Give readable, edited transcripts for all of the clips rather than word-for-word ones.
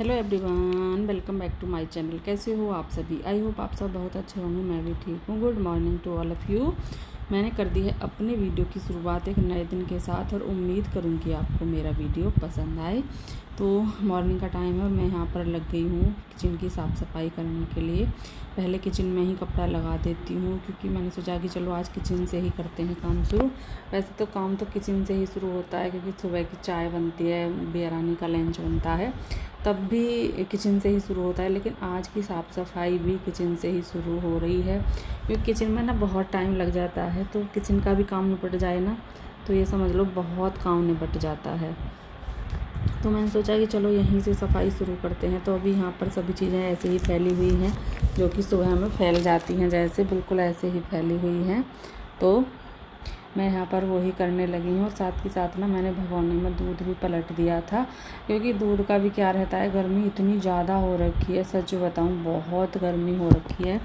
Hello everyone, welcome back to my channel. कैसे हो आप सभी? आई होप आप सब बहुत अच्छे होंगे। मैं भी ठीक हूँ। Good morning to all of you. मैंने कर दी है अपने वीडियो की शुरुआत एक नए दिन के साथ और उम्मीद करूँगी आपको मेरा वीडियो पसंद आए। तो मॉर्निंग का टाइम है और मैं यहाँ पर लग गई हूँ किचन की साफ़ सफाई करने के लिए। पहले किचन में ही कपड़ा लगा देती हूँ क्योंकि मैंने सोचा कि चलो आज किचन से ही करते हैं काम शुरू। वैसे तो काम तो किचन से ही शुरू होता है क्योंकि सुबह की चाय बनती है, बेरानी का लंच बनता है, तब भी किचन से ही शुरू होता है। लेकिन आज की साफ़ सफाई भी किचन से ही शुरू हो रही है क्योंकि किचन में ना बहुत टाइम लग जाता है। तो किचन का भी काम निपट जाए ना तो ये समझ लो बहुत काम निपट जाता है। तो मैंने सोचा कि चलो यहीं से सफाई शुरू करते हैं। तो अभी यहाँ पर सभी चीज़ें ऐसे ही फैली हुई हैं जो कि सुबह में फैल जाती हैं, जैसे बिल्कुल ऐसे ही फैली हुई हैं। तो मैं यहाँ पर वही करने लगी हूँ और साथ ही साथ ना मैंने भगोने में दूध भी पलट दिया था क्योंकि दूध का भी क्या रहता है, गर्मी इतनी ज़्यादा हो रखी है, सच बताऊँ बहुत गर्मी हो रखी है।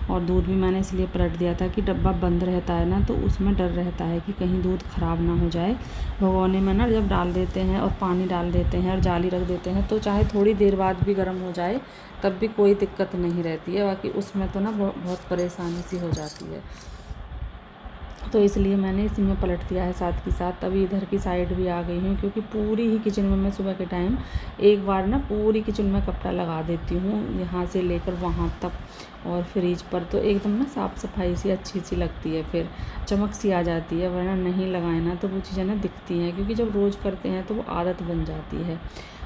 और दूध भी मैंने इसलिए पलट दिया था कि डब्बा बंद रहता है ना तो उसमें डर रहता है कि कहीं दूध ख़राब ना हो जाए। भगोने में ना जब डाल देते हैं और पानी डाल देते हैं और जाली रख देते हैं तो चाहे थोड़ी देर बाद भी गर्म हो जाए तब भी कोई दिक्कत नहीं रहती है। बाकी उसमें तो ना बहुत परेशानी सी हो जाती है। तो इसलिए मैंने इसी में पलट दिया है। साथ ही साथ अभी इधर की साइड भी आ गई हूँ क्योंकि पूरी ही किचन में मैं सुबह के टाइम एक बार ना पूरी किचन में कपड़ा लगा देती हूँ, यहाँ से लेकर वहाँ तक। और फ्रिज पर तो एकदम ना साफ़ सफाई सी अच्छी सी लगती है, फिर चमक सी आ जाती है। वरना नहीं लगाए ना तो वो चीज़ें ना दिखती हैं क्योंकि जब रोज़ करते हैं तो वो आदत बन जाती है।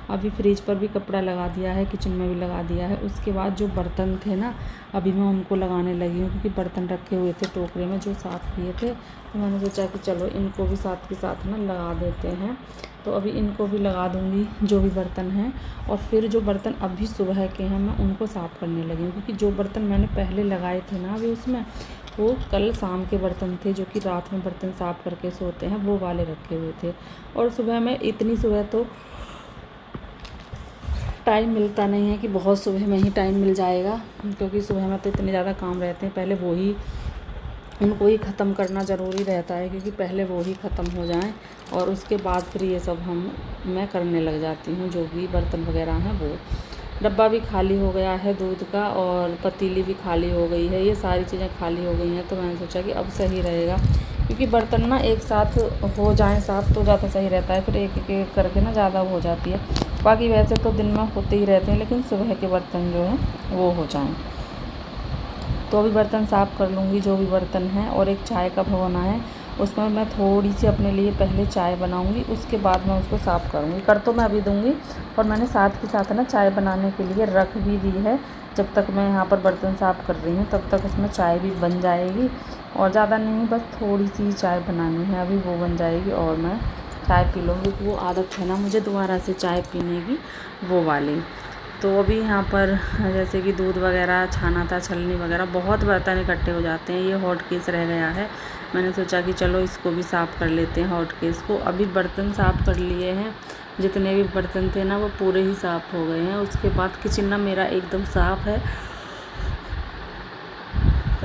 अभी फ्रिज पर भी कपड़ा लगा दिया है, किचन में भी लगा दिया है। उसके बाद जो बर्तन थे ना अभी मैं उनको लगाने लगी हूँ क्योंकि बर्तन रखे हुए थे टोकरे में जो साफ़ किए थे। तो मैंने सोचा कि चलो इनको भी साथ के साथ ना लगा देते हैं। तो अभी इनको भी लगा दूँगी जो भी बर्तन हैं। और फिर जो बर्तन अभी सुबह के हैं मैं उनको साफ़ करने लगी हूँ क्योंकि जो बर्तन मैंने पहले लगाए थे ना अभी उसमें वो कल शाम के बर्तन थे जो कि रात में बर्तन साफ़ करके सोते हैं वो वाले रखे हुए थे। और सुबह में इतनी सुबह तो टाइम मिलता नहीं है कि बहुत सुबह में ही टाइम मिल जाएगा क्योंकि सुबह में तो इतने ज़्यादा काम रहते हैं। पहले वो ही उनको ही ख़त्म करना ज़रूरी रहता है क्योंकि पहले वो ही ख़त्म हो जाएं और उसके बाद फिर ये सब मैं करने लग जाती हूँ जो भी बर्तन वगैरह हैं वो। डब्बा भी खाली हो गया है दूध का और पतीली भी खाली हो गई है, ये सारी चीज़ें खाली हो गई हैं। तो मैंने सोचा कि अब सही रहेगा क्योंकि बर्तन ना एक साथ हो जाएं साफ़ तो ज़्यादा सही रहता है, फिर एक एक करके ना ज़्यादा हो जाती है। बाकी वैसे तो दिन में होते ही रहते हैं लेकिन सुबह के बर्तन जो हैं वो हो जाएं। तो अभी बर्तन साफ़ कर लूँगी जो भी बर्तन हैं। और एक चाय का भगोना है उसमें मैं थोड़ी सी अपने लिए पहले चाय बनाऊँगी, उसके बाद मैं उसको साफ़ करूँगी। कर तो मैं अभी दूँगी और मैंने साथ के साथ ना चाय बनाने के लिए रख भी दी है। जब तक मैं यहाँ पर बर्तन साफ़ कर रही हूँ तब तक उसमें चाय भी बन जाएगी और ज़्यादा नहीं, बस थोड़ी सी चाय बनानी है अभी, वो बन जाएगी और मैं चाय पी लूँगी। वो आदत है ना मुझे दोबारा से चाय पीने की, वो वाली। तो अभी यहाँ पर जैसे कि दूध वगैरह छाना था, छलनी वगैरह, बहुत बर्तन इकट्ठे हो जाते हैं। ये हॉट केस रह गया है, मैंने सोचा कि चलो इसको भी साफ़ कर लेते हैं हॉट केस को। अभी बर्तन साफ़ कर लिए हैं, जितने भी बर्तन थे ना वो पूरे ही साफ़ हो गए हैं। उसके बाद किचन ना मेरा एकदम साफ़ है।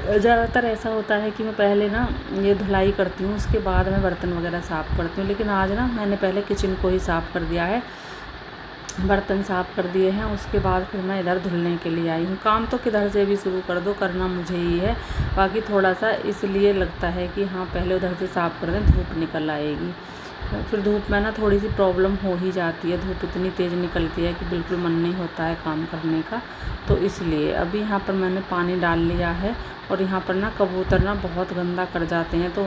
ज़्यादातर ऐसा होता है कि मैं पहले ना ये धुलाई करती हूँ उसके बाद मैं बर्तन वगैरह साफ़ करती हूँ, लेकिन आज ना मैंने पहले किचन को ही साफ़ कर दिया है, बर्तन साफ़ कर दिए हैं। उसके बाद फिर मैं इधर धुलने के लिए आई हूँ। काम तो किधर से भी शुरू कर दो, करना मुझे ही है। बाकी थोड़ा सा इसलिए लगता है कि हाँ पहले उधर से साफ़ कर दें, धूप निकल आएगी। फिर धूप में ना थोड़ी सी प्रॉब्लम हो ही जाती है, धूप इतनी तेज़ निकलती है कि बिल्कुल मन नहीं होता है काम करने का। तो इसलिए अभी यहाँ पर मैंने पानी डाल लिया है। और यहाँ पर ना कबूतर ना बहुत गंदा कर जाते हैं तो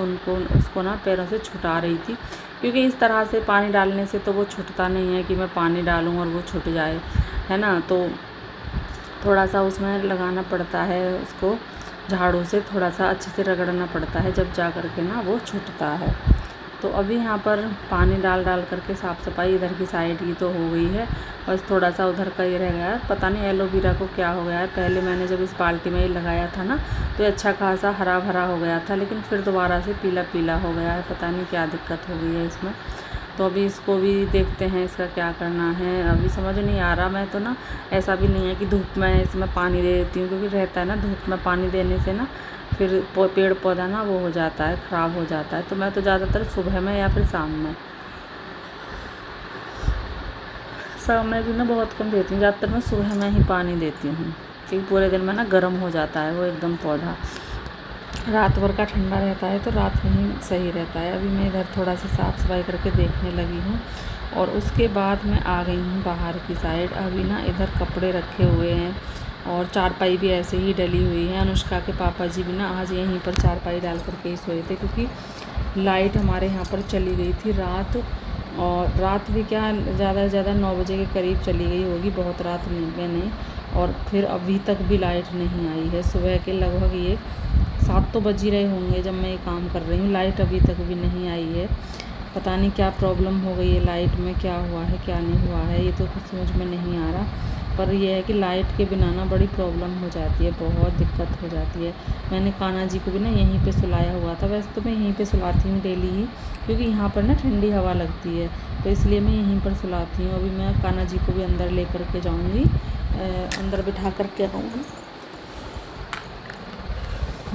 उसको ना पैरों से छुटा रही थी क्योंकि इस तरह से पानी डालने से तो वो छूटता नहीं है कि मैं पानी डालूं और वो छूट जाए, है ना। तो थोड़ा सा उसमें लगाना पड़ता है, उसको झाड़ू से थोड़ा सा अच्छे से रगड़ना पड़ता है जब जा कर के ना वो छूटता है। तो अभी यहाँ पर पानी डाल करके साफ़ सफाई इधर की साइड की तो हो गई है, बस थोड़ा सा उधर का ये रह गया है। पता नहीं एलोवेरा को क्या हो गया है, पहले मैंने जब इस बाल्टी में ही लगाया था ना तो अच्छा खासा हरा भरा हो गया था, लेकिन फिर दोबारा से पीला पीला हो गया है, पता नहीं क्या दिक्कत हो गई है इसमें। तो अभी इसको भी देखते हैं इसका क्या करना है, अभी समझ नहीं आ रहा। मैं तो ना ऐसा भी नहीं है कि धूप में इसमें पानी दे देती हूँ क्योंकि रहता है ना धूप में पानी देने से ना फिर पेड़ पौधा ना वो हो जाता है, ख़राब हो जाता है। तो मैं तो ज़्यादातर सुबह में या फिर शाम में भी ना बहुत कम देती हूँ, ज़्यादातर मैं सुबह में ही पानी देती हूँ क्योंकि पूरे दिन में ना गर्म हो जाता है वो एकदम पौधा। रात भर का ठंडा रहता है तो रात में ही सही रहता है। अभी मैं इधर थोड़ा सा साफ़ सफाई करके देखने लगी हूँ और उसके बाद मैं आ गई हूँ बाहर की साइड। अभी ना इधर कपड़े रखे हुए हैं और चारपाई भी ऐसे ही डली हुई है। अनुष्का के पापा जी भी ना आज यहीं पर चारपाई डाल करके ही सोए थे क्योंकि लाइट हमारे यहाँ पर चली गई थी रात, और रात भी क्या ज़्यादा से ज़्यादा 9 बजे के करीब चली गई होगी, बहुत रात नहीं। और फिर अभी तक भी लाइट नहीं आई है। सुबह के लगभग ये 7 तो बज ही रहे होंगे जब मैं ये काम कर रही हूँ, लाइट अभी तक भी नहीं आई है। पता नहीं क्या प्रॉब्लम हो गई है लाइट में, क्या हुआ है क्या नहीं हुआ है ये तो कुछ समझ में नहीं आ रहा। पर यह है कि लाइट के बिना ना बड़ी प्रॉब्लम हो जाती है, बहुत दिक्कत हो जाती है। मैंने कान्हा जी को भी ना यहीं पे सुलाया हुआ था। वैसे तो मैं यहीं पे सुलाती हूँ डेली ही क्योंकि यहाँ पर ना ठंडी हवा लगती है, तो इसलिए मैं यहीं पर सुलाती हूँ। अभी मैं कान्हा जी को भी अंदर ले कर के जाऊँगी, अंदर बिठा कर के आऊँगी,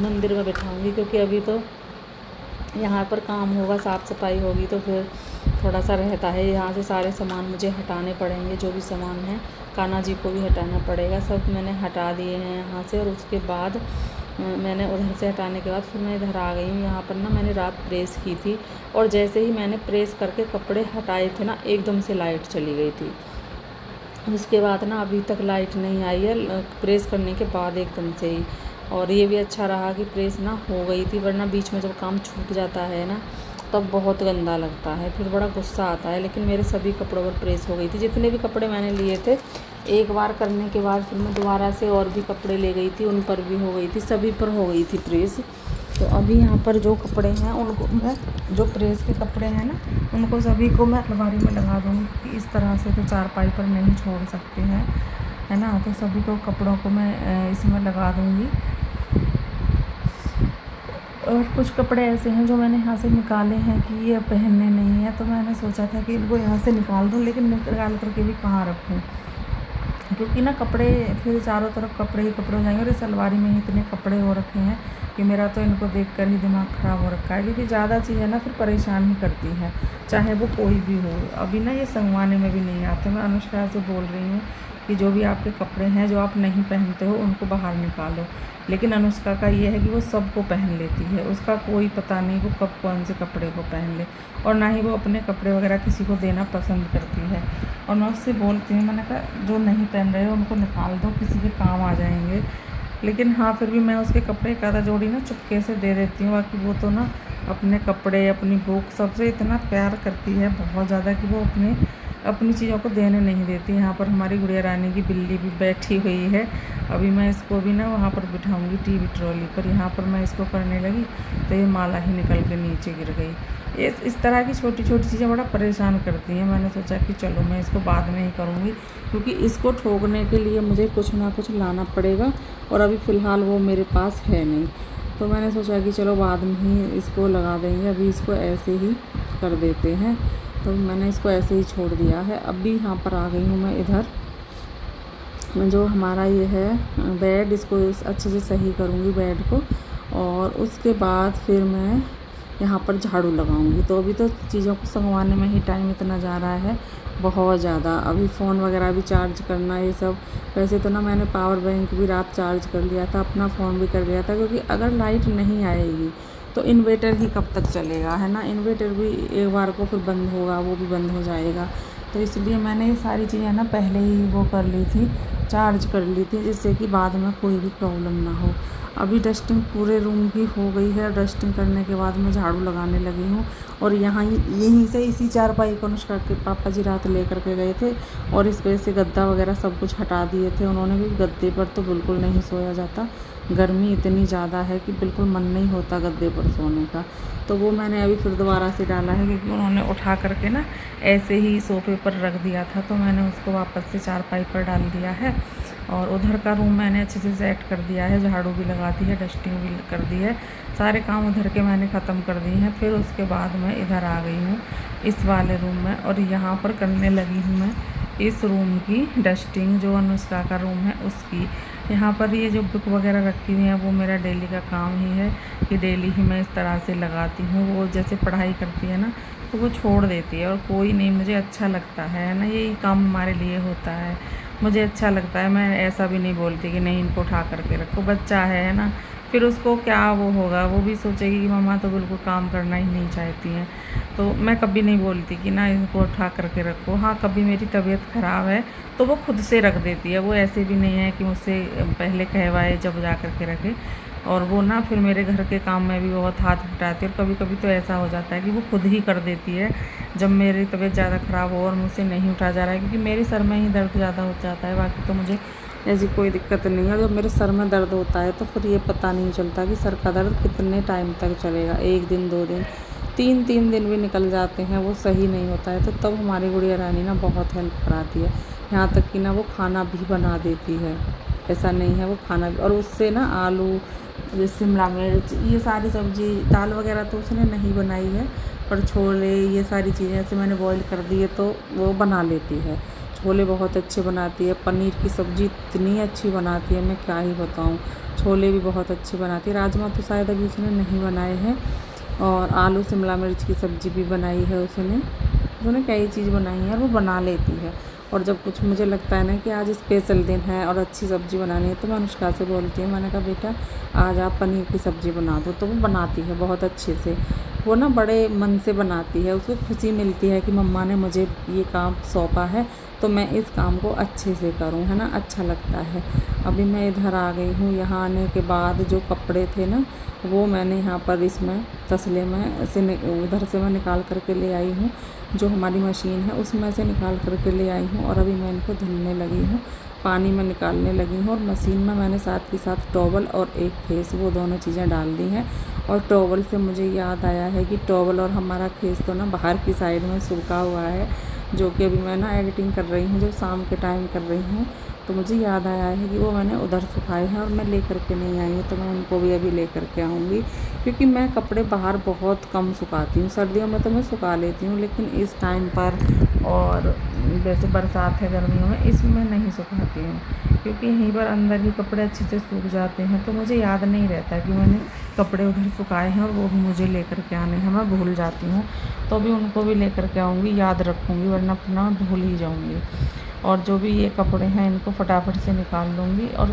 मंदिर में बिठाऊँगी क्योंकि अभी तो यहाँ पर काम होगा, साफ़ सफाई होगी तो फिर थोड़ा सा रहता है। यहाँ से सारे सामान मुझे हटाने पड़ेंगे, जो भी सामान है कान्हा जी को भी हटाना पड़ेगा। सब मैंने हटा दिए हैं यहाँ से, और उसके बाद मैंने उधर से हटाने के बाद फिर मैं इधर आ गई हूँ। यहाँ पर ना मैंने रात प्रेस की थी और जैसे ही मैंने प्रेस करके कपड़े हटाए थे ना एकदम से लाइट चली गई थी। उसके बाद ना अभी तक लाइट नहीं आई है, प्रेस करने के बाद एकदम से ही। और ये भी अच्छा रहा कि प्रेस ना हो गई थी, वरना बीच में जब काम छूट जाता है ना तब बहुत गंदा लगता है, फिर बड़ा गुस्सा आता है। लेकिन मेरे सभी कपड़ों पर प्रेस हो गई थी, जितने भी कपड़े मैंने लिए थे। एक बार करने के बाद फिर मैं दोबारा से और भी कपड़े ले गई थी, उन पर भी हो गई थी, सभी पर हो गई थी प्रेस। तो अभी यहाँ पर जो कपड़े हैं उनको मैं, जो प्रेस के कपड़े हैं ना उनको सभी को मैं अलमारी में लगा दूँगी कि इस तरह से तो चारपाई पर नहीं छोड़ सकते हैं, है ना। तो सभी को कपड़ों को मैं इसमें लगा दूँगी। और कुछ कपड़े ऐसे हैं जो मैंने यहाँ से निकाले हैं कि ये पहनने नहीं है, तो मैंने सोचा था कि इनको यहाँ से निकाल दूँ, लेकिन निकाल करके भी कहाँ रखूँ क्योंकि ना कपड़े फिर चारों तरफ कपड़े ही कपड़े हो जाएंगे। और इस अलमारी में ही इतने कपड़े हो रखे हैं कि मेरा तो इनको देखकर ही दिमाग ख़राब हो रखा है, क्योंकि ज़्यादा चीज़ें ना फिर परेशान ही करती है, चाहे वो कोई भी हो। अभी ना ये संगवाने में भी नहीं आते। मैं अनुष्का से बोल रही हूँ कि जो भी आपके कपड़े हैं जो आप नहीं पहनते हो उनको बाहर निकालो, लेकिन अनुष्का का ये है कि वो सबको पहन लेती है, उसका कोई पता नहीं वो कब कौन से कपड़े को पहन ले, और ना ही वो अपने कपड़े वगैरह किसी को देना पसंद करती है। और मैं उससे बोलती हूँ, मैंने कहा जो नहीं पहन रहे हो उनको निकाल दो, किसी के काम आ जाएंगे। लेकिन हाँ फिर भी मैं उसके कपड़े एक आधा जोड़ी ना चुपके से दे देती हूँ। बाकी वो तो ना अपने कपड़े, अपनी बुक, सबसे इतना प्यार करती है बहुत ज़्यादा कि वो अपनी चीज़ों को देने नहीं देती। यहाँ पर हमारी गुड़िया रानी की बिल्ली भी बैठी हुई है। अभी मैं इसको भी ना वहाँ पर बिठाऊंगी टीवी ट्रॉली पर। यहाँ पर मैं इसको करने लगी तो ये माला ही निकल के नीचे गिर गई। इस तरह की छोटी छोटी चीज़ें बड़ा परेशान करती हैं। मैंने सोचा कि चलो मैं इसको बाद में ही करूँगी, क्योंकि इसको ठोकने के लिए मुझे कुछ ना कुछ लाना पड़ेगा, और अभी फ़िलहाल वो मेरे पास है नहीं। तो मैंने सोचा कि चलो बाद में ही इसको लगा देंगे, अभी इसको ऐसे ही कर देते हैं। तो मैंने इसको ऐसे ही छोड़ दिया है। अभी यहाँ पर आ गई हूँ मैं इधर, जो हमारा ये है बेड, इसको अच्छे से सही करूँगी बेड को, और उसके बाद फिर मैं यहाँ पर झाड़ू लगाऊंगी। तो अभी तो चीज़ों को संगवाने में ही टाइम इतना जा रहा है बहुत ज़्यादा। अभी फ़ोन वगैरह भी चार्ज करना, ये सब। वैसे तो ना मैंने पावर बैंक भी रात चार्ज कर लिया था, अपना फ़ोन भी कर लिया था, क्योंकि अगर लाइट नहीं आएगी तो इन्वर्टर ही कब तक चलेगा, है ना। इन्वर्टर भी एक बार को फिर बंद होगा, वो भी बंद हो जाएगा। तो इसलिए मैंने ये सारी चीज़ें ना पहले ही वो कर ली थी, चार्ज कर ली थी, जिससे कि बाद में कोई भी प्रॉब्लम ना हो। अभी डस्टिंग पूरे रूम की हो गई है। डस्टिंग करने के बाद मैं झाड़ू लगाने लगी हूँ, और यहीं से इसी चारपाई को अनुष्का के पापा जी रात ले करके गए थे, और इस वजह से गद्दा वगैरह सब कुछ हटा दिए थे उन्होंने, क्योंकि गद्दे पर तो बिल्कुल नहीं सोया जाता। गर्मी इतनी ज़्यादा है कि बिल्कुल मन नहीं होता गद्दे पर सोने का। तो वो मैंने अभी फिर दोबारा से डाला है, क्योंकि उन्होंने उठा करके ना ऐसे ही सोफे पर रख दिया था, तो मैंने उसको वापस से चारपाई पर डाल दिया है। और उधर का रूम मैंने अच्छे से सेट कर दिया है, झाड़ू भी लगा दी है, डस्टिंग भी कर दी है, सारे काम उधर के मैंने ख़त्म कर दिए हैं। फिर उसके बाद मैं इधर आ गई हूँ इस वाले रूम में, और यहाँ पर करने लगी हूँ मैं इस रूम की डस्टिंग, जो अनुष्का का रूम है उसकी। यहाँ पर ये जो बुक वगैरह रखी हुई है वो मेरा डेली का काम ही है कि डेली ही मैं इस तरह से लगाती हूँ। वो जैसे पढ़ाई करती है ना, तो वो छोड़ देती है और कोई नहीं, मुझे अच्छा लगता है ना, यही काम हमारे लिए होता है, मुझे अच्छा लगता है। मैं ऐसा भी नहीं बोलती कि नहीं इनको उठा करके रखो, बच्चा है ना, फिर उसको क्या वो होगा, वो भी सोचेगी कि मम्मा तो बिल्कुल काम करना ही नहीं चाहती हैं। तो मैं कभी नहीं बोलती कि ना इनको उठा करके रखो। हाँ, कभी मेरी तबीयत ख़राब है तो वो खुद से रख देती है, वो ऐसे भी नहीं है कि मुझसे पहले कहवाए जब जा कर के रखे। और वो ना फिर मेरे घर के काम में भी बहुत हाथ बटाती है, और कभी कभी तो ऐसा हो जाता है कि वो खुद ही कर देती है जब मेरी तबीयत ज़्यादा ख़राब हो और मुझसे नहीं उठा जा रहा है, क्योंकि मेरे सर में ही दर्द ज़्यादा हो जाता है। बाकी तो मुझे ऐसी कोई दिक्कत नहीं है। जब मेरे सर में दर्द होता है तो फिर ये पता नहीं चलता कि सर का दर्द कितने टाइम तक चलेगा, 1 दिन 2 दिन 3 दिन भी निकल जाते हैं, वो सही नहीं होता है। तो तब हमारी गुड़िया रानी ना बहुत हेल्प कराती है, यहाँ तक कि ना वो खाना भी बना देती है, ऐसा नहीं है, वो खाना भी। और उससे ना आलू, जैसे शिमला मिर्च, ये सारी सब्ज़ी, दाल वगैरह तो उसने नहीं बनाई है, पर छोले ये सारी चीज़ें ऐसे मैंने बॉईल कर दी है तो वो बना लेती है। छोले बहुत अच्छे बनाती है, पनीर की सब्ज़ी इतनी अच्छी बनाती है, मैं क्या ही बताऊँ। छोले भी बहुत अच्छे बनाती है, राजमा तो शायद अभी उसने नहीं बनाए हैं, और आलू शिमला मिर्च की सब्ज़ी भी बनाई है उसने कई चीज़ बनाई है और वो बना लेती है। और जब कुछ मुझे लगता है ना कि आज स्पेशल दिन है और अच्छी सब्ज़ी बनानी है, तो मैं अनुष्का से बोलती हूँ, मैंने कहा बेटा आज आप पनीर की सब्ज़ी बना दो, तो वो बनाती है बहुत अच्छे से। वो ना बड़े मन से बनाती है, उसको खुशी मिलती है कि मम्मा ने मुझे ये काम सौंपा है तो मैं इस काम को अच्छे से करूँ, है ना, अच्छा लगता है। अभी मैं इधर आ गई हूँ, यहाँ आने के बाद जो कपड़े थे ना वो मैंने यहाँ पर इसमें तसले में से उधर से मैं निकाल करके ले आई हूँ, जो हमारी मशीन है उसमें से निकाल करके ले आई हूँ, और अभी मैं इनको धुलने लगी हूँ, पानी में निकालने लगी हूँ। और मशीन में मैंने साथ के साथ टॉवल और एक खेस, वो दोनों चीज़ें डाल दी हैं। और टॉवल से मुझे याद आया है कि टॉवल और हमारा खेस तो ना बाहर की साइड में सूखा हुआ है, जो कि अभी मैं ना एडिटिंग कर रही हूँ, जब शाम के टाइम कर रही हूँ, तो मुझे याद आया है कि वो मैंने उधर सुखाए हैं और मैं ले करके नहीं आई हूँ, तो मैं उनको भी अभी ले करके आऊँगी। क्योंकि मैं कपड़े बाहर बहुत कम सुखाती हूँ, सर्दियों में तो मैं सुखा लेती हूँ, लेकिन इस टाइम पर, और वैसे बरसात है गर्मियों में, इसमें नहीं सुखाती हूँ, क्योंकि यहीं पर अंदर ही कपड़े अच्छे से सूख जाते हैं, तो मुझे याद नहीं रहता कि मैंने कपड़े उधर सुखाए हैं और वो भी मुझे लेकर के आने हैं, मैं भूल जाती हूँ। तो भी उनको भी लेकर के आऊँगी, याद रखूँगी, वरना फिर ना भूल ही जाऊँगी। और जो भी ये कपड़े हैं इनको फटाफट से निकाल लूँगी। और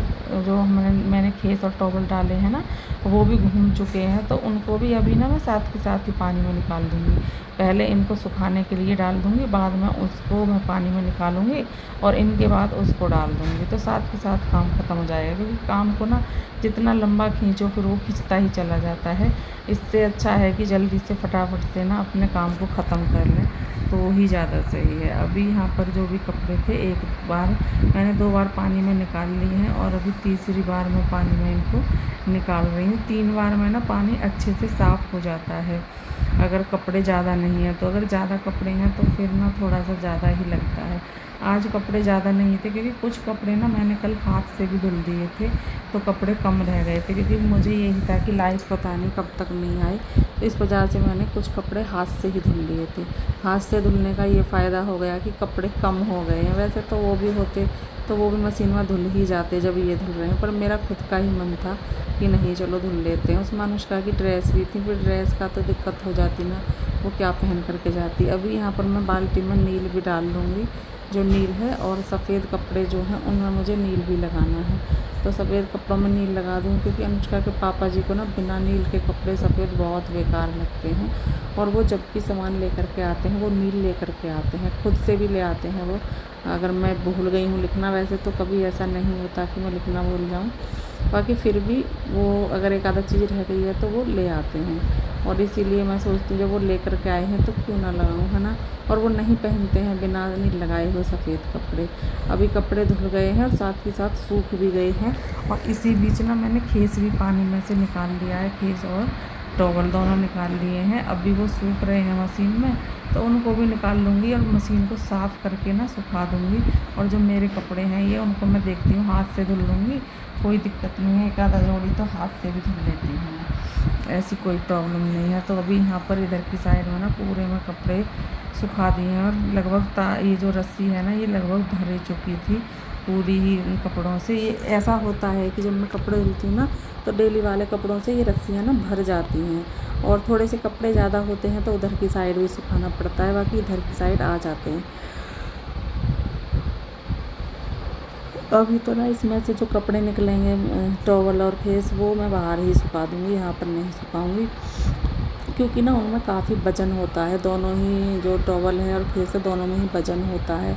जो मैंने खेस और टॉवल डाले हैं ना, वो भी घूम चुके हैं, तो उनको भी अभी ना मैं साथ के साथ ही पानी में निकाल दूँगी। पहले इनको सुखाने के लिए डाल दूँगी, बाद में उसको मैं पानी में निकालूँगी, और इनके बाद उसको डाल दूँगी, तो साथ के साथ काम ख़त्म हो जाएगा। क्योंकि काम को ना जितना लंबा खींचो फिर वो खिंचता ही चला जाता है। इससे अच्छा है कि जल्दी से फटाफट से ना अपने काम को ख़त्म कर लें, तो वही ज़्यादा सही है। अभी यहाँ पर जो भी कपड़े थे, एक बार मैंने 2 बार पानी में निकाल लिए हैं, और अभी तीसरी बार मैं पानी में इनको निकाल रही हूँ। 3 बार में ना पानी अच्छे से साफ़ हो जाता है, अगर कपड़े ज़्यादा नहीं हैं तो। अगर ज़्यादा कपड़े हैं तो फिर ना थोड़ा सा ज़्यादा ही लगता है। आज कपड़े ज़्यादा नहीं थे, क्योंकि कुछ कपड़े ना मैंने कल हाथ से भी धुल दिए थे, तो कपड़े कम रह गए थे, क्योंकि मुझे यही था कि लाइट पता नहीं कब तक नहीं आई, तो इस वजह से मैंने कुछ कपड़े हाथ से ही धुल लिए थे। हाथ से धुलने का ये फ़ायदा हो गया कि कपड़े कम हो गए हैं, वैसे तो वो भी होते तो वो भी मशीन में धुल ही जाते जब ये धुल रहे हैं, पर मेरा खुद का ही मन था कि नहीं चलो धुल लेते हैं। उसमें अनुष्का की ड्रेस भी थी, फिर ड्रेस का तो दिक्कत हो जाती ना, वो क्या पहन करके जाती। अभी यहाँ पर मैं बाल्टी में नील भी डाल दूँगी, जो नील है, और सफ़ेद कपड़े जो हैं उनमें मुझे नील भी लगाना है, तो सफ़ेद कपड़ों में नील लगा दूँ। क्योंकि अनुष्का के पापा जी को ना बिना नील के कपड़े सफ़ेद बहुत बेकार लगते हैं, और वो जब भी सामान लेकर के आते हैं वो नील लेकर के आते हैं, खुद से भी ले आते हैं वो। अगर मैं भूल गई हूँ लिखना, वैसे तो कभी ऐसा नहीं होता कि मैं लिखना भूल जाऊँ, बाकी फिर भी वो अगर एक आधा चीज़ रह गई है तो वो ले आते हैं, और इसीलिए मैं सोचती हूँ जब वो लेकर के आए हैं तो क्यों ना लगाऊँ, है ना। और वो नहीं पहनते हैं बिना नील लगाए हुए सफ़ेद कपड़े। अभी कपड़े धुल गए हैं और साथ ही साथ सूख भी गए हैं, और इसी बीच ना मैंने खेस भी पानी में से निकाल लिया है, खेस और टॉवल दोनों निकाल लिए हैं। अभी वो सूख रहे हैं मशीन में, तो उनको भी निकाल लूँगी और मशीन को साफ़ करके ना सुखा दूँगी। और जो मेरे कपड़े हैं ये, उनको मैं देखती हूँ हाथ से धुल लूँगी, कोई दिक्कत नहीं है, एक आधा जोड़ी तो हाथ से भी धुल लेती हूँ, ऐसी कोई प्रॉब्लम नहीं है। तो अभी यहाँ पर इधर की साइड में ना पूरे में कपड़े सुखा दिए हैं, और लगभग ये जो रस्सी है ना ये लगभग भर चुकी थी पूरी ही इन कपड़ों से। ये ऐसा होता है कि जब मैं कपड़े धुलती हूँ ना तो डेली वाले कपड़ों से ये रस्सियाँ ना भर जाती हैं, और थोड़े से कपड़े ज़्यादा होते हैं तो उधर की साइड भी सुखाना पड़ता है, बाकी इधर की साइड आ जाते हैं। अभी तो ना इसमें से जो कपड़े निकलेंगे टॉवल और खेस, वो मैं बाहर ही सुखा दूँगी, यहाँ पर नहीं सुखाऊँगी, क्योंकि ना उनमें काफ़ी वज़न होता है। दोनों ही जो टॉवल है और खेस है, दोनों में ही वज़न होता है।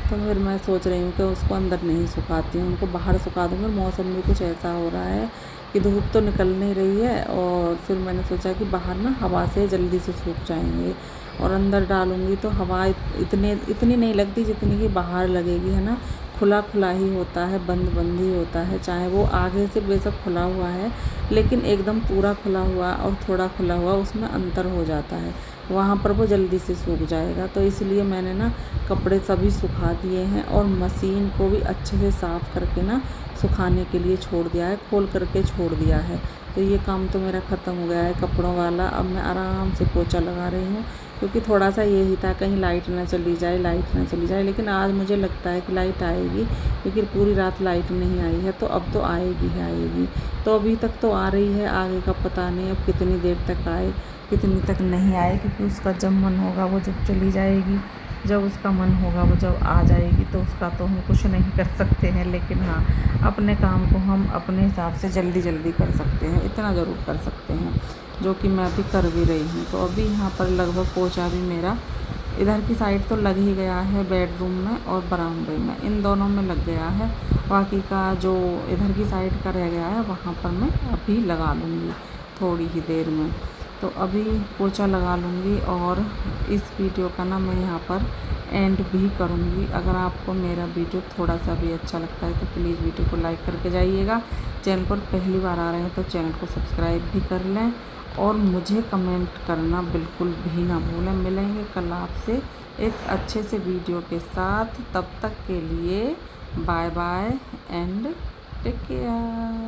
तो फिर मैं सोच रही हूँ कि उसको अंदर नहीं सुखाती हूँ, उनको बाहर सुखा दूँगी। मौसम भी कुछ ऐसा हो रहा है कि धूप तो निकल नहीं रही है, और फिर मैंने सोचा कि बाहर ना हवा से जल्दी से सूख जाएंगे, और अंदर डालूँगी तो हवा इतनी नहीं लगती जितनी कि बाहर लगेगी, है ना। खुला खुला ही होता है, बंद बंद ही होता है, चाहे वो आगे से बेशक खुला हुआ है, लेकिन एकदम पूरा खुला हुआ और थोड़ा खुला हुआ उसमें अंतर हो जाता है, वहाँ पर वो जल्दी से सूख जाएगा। तो इसलिए मैंने ना कपड़े सभी सुखा दिए हैं, और मशीन को भी अच्छे से साफ़ करके ना सुखाने के लिए छोड़ दिया है, खोल करके छोड़ दिया है। तो ये काम तो मेरा ख़त्म हो गया है कपड़ों वाला। अब मैं आराम से पोछा लगा रही हूँ, क्योंकि थोड़ा सा यही था कहीं लाइट ना चली जाए, लेकिन आज मुझे लगता है कि लाइट आएगी, क्योंकि पूरी रात लाइट नहीं आई है, तो अब तो आएगी। तो अभी तक तो आ रही है, आगे का पता नहीं अब कितनी देर तक आए, कितनी तक नहीं आए, क्योंकि उसका जब मन होगा वो जब चली जाएगी, जब उसका मन होगा वो जब आ जाएगी, तो उसका तो हम कुछ नहीं कर सकते हैं। लेकिन हाँ, अपने काम को हम अपने हिसाब से जल्दी कर सकते हैं, इतना ज़रूर कर सकते हैं, जो कि मैं अभी कर भी रही हूँ। तो अभी यहाँ पर लगभग पोछा भी मेरा इधर की साइड तो लग ही गया है, बेडरूम में और बरामदे में, इन दोनों में लग गया है। बाकी का जो इधर की साइड का रह गया है, वहाँ पर मैं अभी लगा लूँगी थोड़ी ही देर में। तो अभी पोछा लगा लूँगी, और इस वीडियो का ना मैं यहाँ पर एंड भी करूँगी। अगर आपको मेरा वीडियो थोड़ा सा भी अच्छा लगता है तो प्लीज़ वीडियो को लाइक करके जाइएगा। चैनल पर पहली बार आ रहे हैं तो चैनल को सब्सक्राइब भी कर लें, और मुझे कमेंट करना बिल्कुल भी ना भूलें। मिलेंगे कल आपसे एक अच्छे से वीडियो के साथ, तब तक के लिए bye bye and take care.